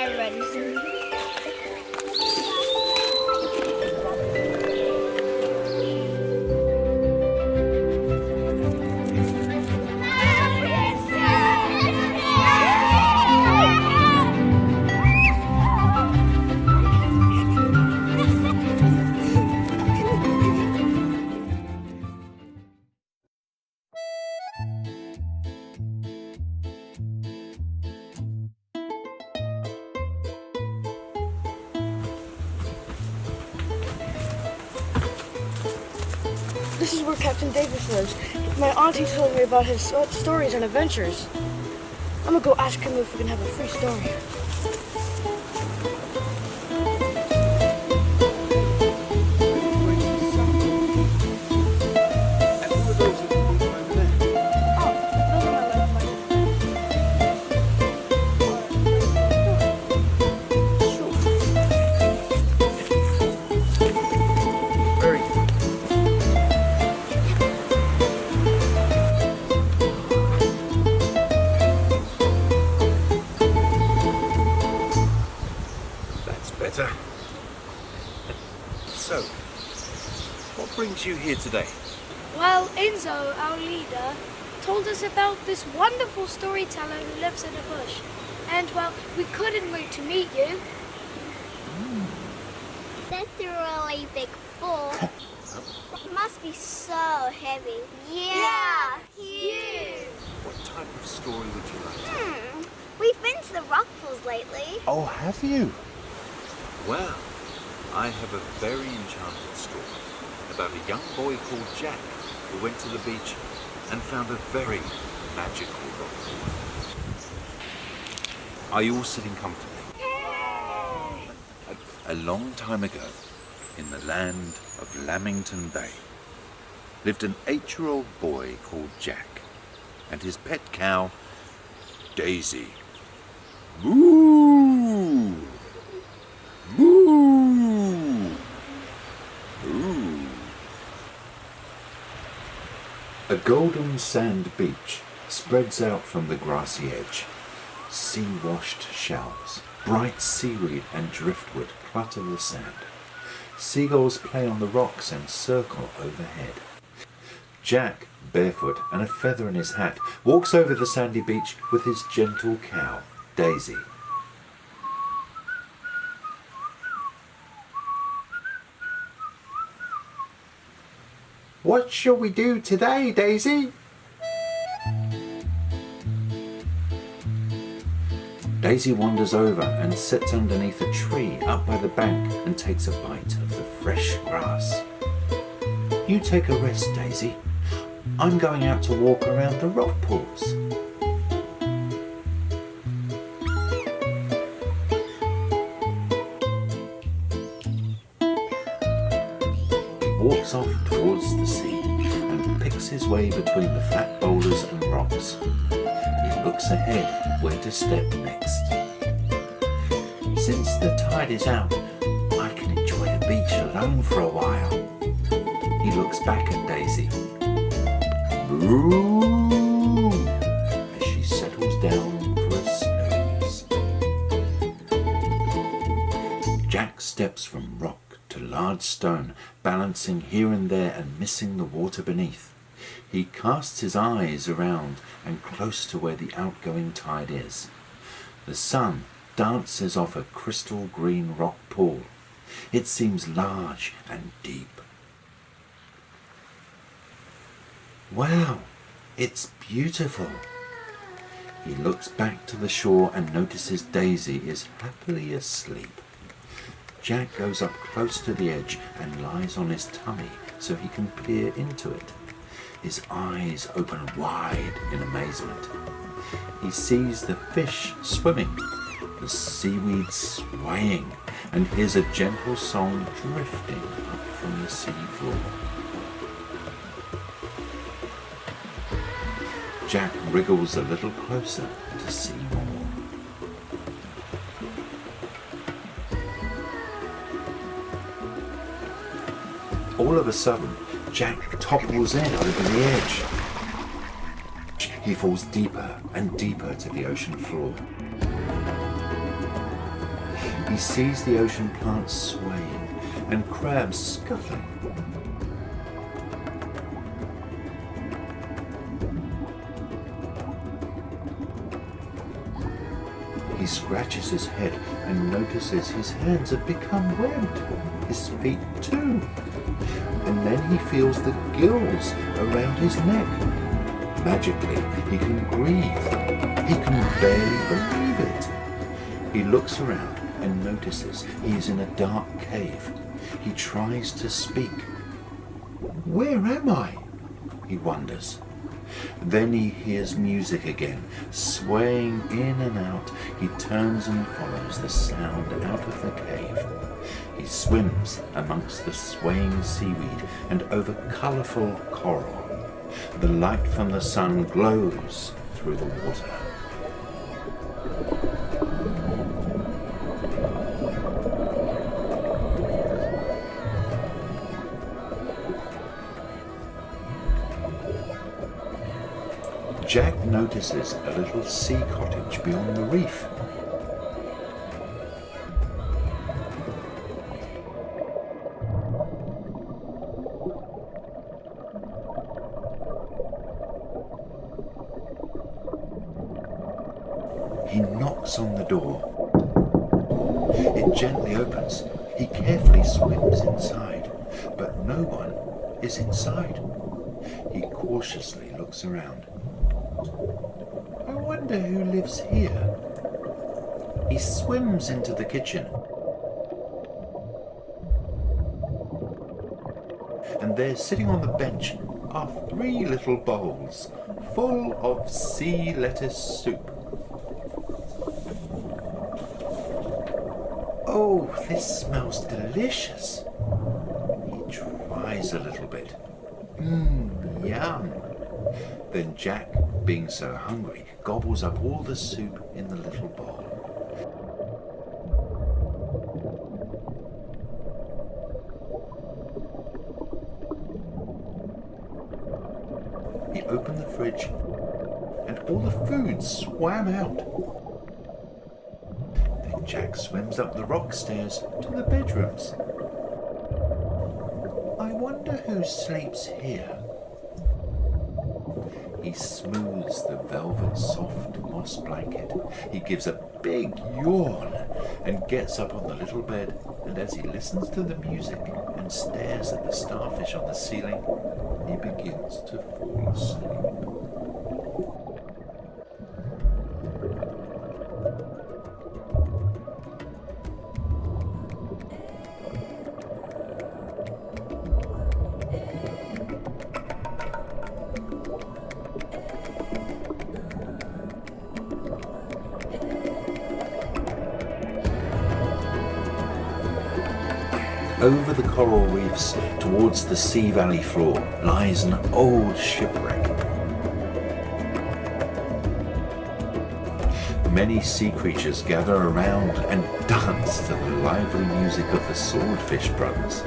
I'm ready. This is where Captain Davis lives. My auntie told me about his stories and adventures. I'm gonna go ask him if we can have a free story. Better. So, what brings you here today? Well, Enzo, our leader, told us about this wonderful storyteller who lives in a bush. And, well, we couldn't wait to meet you. That's a really big bull. It must be so heavy. Yeah, huge. What type of story would you like? We've been to the rock pools lately. Oh, have you? Well, I have a very enchanted story about a young boy called Jack who went to the beach and found a very magical rock pool. Are you all sitting comfortably? A long time ago, in the land of Lamington Bay, lived an 8-year-old boy called Jack and his pet cow, Daisy. Moo! Moo! Moo! A golden sand beach spreads out from the grassy edge. Sea-washed shells, bright seaweed and driftwood clutter the sand. Seagulls play on the rocks and circle overhead. Jack, barefoot and a feather in his hat, walks over the sandy beach with his gentle cow, Daisy. What shall we do today, Daisy? Daisy wanders over and sits underneath a tree up by the bank and takes a bite of the fresh grass. You take a rest, Daisy. I'm going out to walk around the rock pools. He walks off towards the sea and picks his way between the flat boulders and rocks. He looks ahead where to step next. Since the tide is out, I can enjoy the beach alone for a while. He looks back at Daisy. Moo! As she settles down for a snooze. Jack steps from rock to large stone, balancing here and there and missing the water beneath. He casts his eyes around and close to where the outgoing tide is. The sun dances off a crystal green rock pool. It seems large and deep. Wow, it's beautiful. He looks back to the shore and notices Daisy is happily asleep. Jack goes up close to the edge and lies on his tummy so he can peer into it. His eyes open wide in amazement. He sees the fish swimming, the seaweed swaying, and hears a gentle song drifting up from the sea floor. Jack wriggles a little closer to see more. All of a sudden, Jack topples in over the edge. He falls deeper and deeper to the ocean floor. He sees the ocean plants swaying and crabs scuttling. He scratches his head and notices his hands have become webbed, his feet too. And then he feels the gills around his neck. Magically, he can breathe. He can barely believe it. He looks around and notices he is in a dark cave. He tries to speak. Where am I? He wonders. Then he hears music again, swaying in and out. He turns and follows the sound out of the cave. He swims amongst the swaying seaweed and over colourful coral. The light from the sun glows through the water. Jack notices a little sea cottage beyond the reef. He knocks on the door. It gently opens. He carefully swims inside, but no one is inside. He cautiously looks around. I wonder who lives here. He swims into the kitchen. And there, sitting on the bench, are 3 little bowls full of sea lettuce soup. Oh, this smells delicious. He tries a little bit. Yum. Then Jack, being so hungry, gobbles up all the soup in the little bowl. He opened the fridge, and all the food swam out. Then Jack swims up the rock stairs to the bedrooms. I wonder who sleeps here. He smooths the velvet soft moss blanket. He gives a big yawn and gets up on the little bed, and as he listens to the music and stares at the starfish on the ceiling, he begins to fall asleep. Over the coral reefs, towards the sea valley floor, lies an old shipwreck. Many sea creatures gather around and dance to the lively music of the Swordfish Brothers.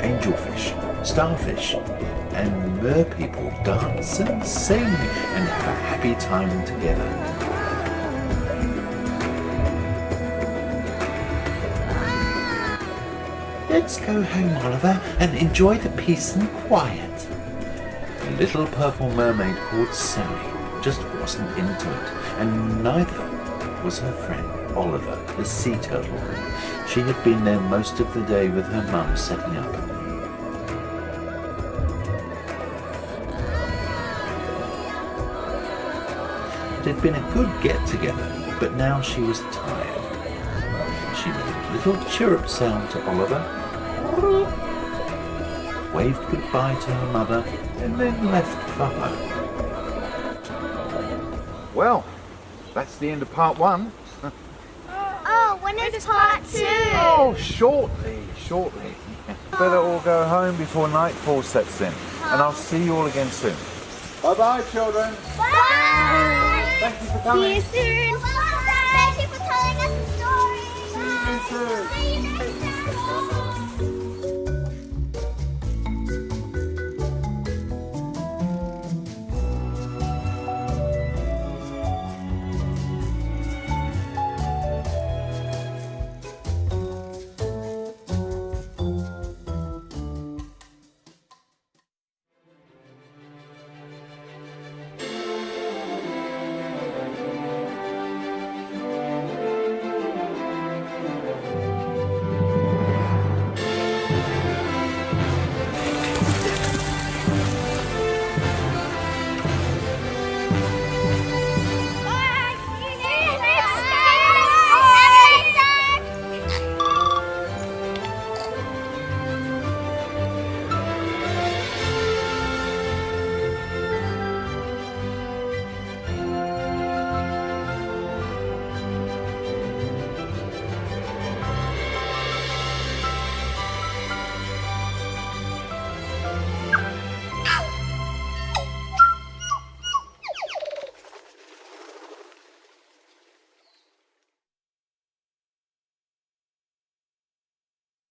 Angelfish, starfish, and merpeople dance and sing and have a happy time together. Let's go home, Oliver, and enjoy the peace and quiet. The little purple mermaid called Sally just wasn't into it, and neither was her friend Oliver, the sea turtle. She had been there most of the day with her mum setting up. It had been a good get-together, but now she was tired. She made a little chirrup sound to Oliver, waved goodbye to her mother, and then left for home. Well, that's the end of part 1. Oh, when is part 2? Oh, shortly. Better all go home before nightfall sets in, and I'll see you all again soon. Bye-bye, children. Bye! Thank you for coming. See you soon. Thank you for telling us the story. See you soon. See you next time.